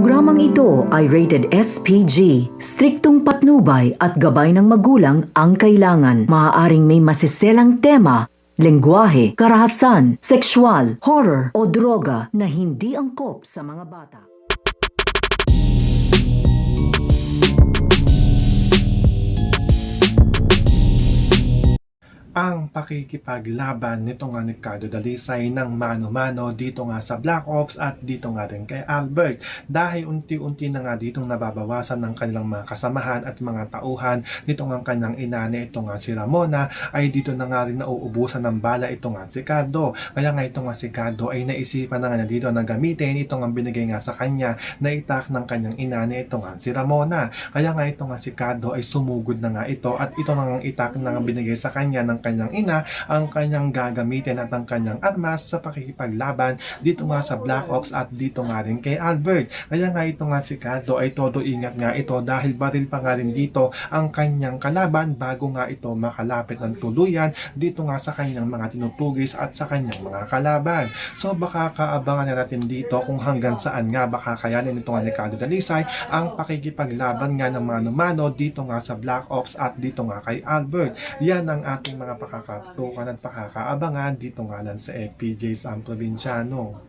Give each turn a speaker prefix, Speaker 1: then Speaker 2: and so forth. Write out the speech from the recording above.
Speaker 1: Programang ito ay rated SPG. Striktong patnubay at gabay ng magulang ang kailangan. Maaaring may masiselang tema, lengguwahe, karahasan, sexual, horror o droga na hindi angkop sa mga bata.
Speaker 2: Ang pakikipaglaban nito nga ni Cardo Dalisay ng mano-mano dito nga sa Black Ops at dito nga rin kay Albert, dahil unti-unti na nga ditong nababawasan ng kanilang mga kasamahan at mga tauhan. Nito nga kanyang inane, ito nga si Ramona, ay dito na nga rin nauubusan ng bala ito nga si Cardo. Kaya nga ito nga si Cardo ay naisipan na nga na dito na gamitin ito nga binigay nga sa kanya na itak ng kanyang inane, ito nga si Ramona. Kaya nga ito nga si Cardo ay sumugod na nga ito at ito nga ang itak na nga binigay sa kanya ng kanyang ina ang kanyang gagamitin at ang kanyang armas sa pakikipaglaban dito nga sa Black Ops at dito nga rin kay Albert. Kaya nga ito nga si Cardo ay todo ingat nga ito dahil baril pa nga rin dito ang kanyang kalaban bago nga ito makalapit ng tuluyan dito nga sa kanyang mga tinutugis at sa kanyang mga kalaban. So baka kaabangan na natin dito kung hanggang saan nga baka kayanin ito nga ni Cardo Dalisay ang pakikipaglaban nga ng mano-mano dito nga sa Black Ops at dito nga kay Albert. Yan ang ating mga pakakatukan at pakakaabangan dito nga lang sa FPJ San Provinciano.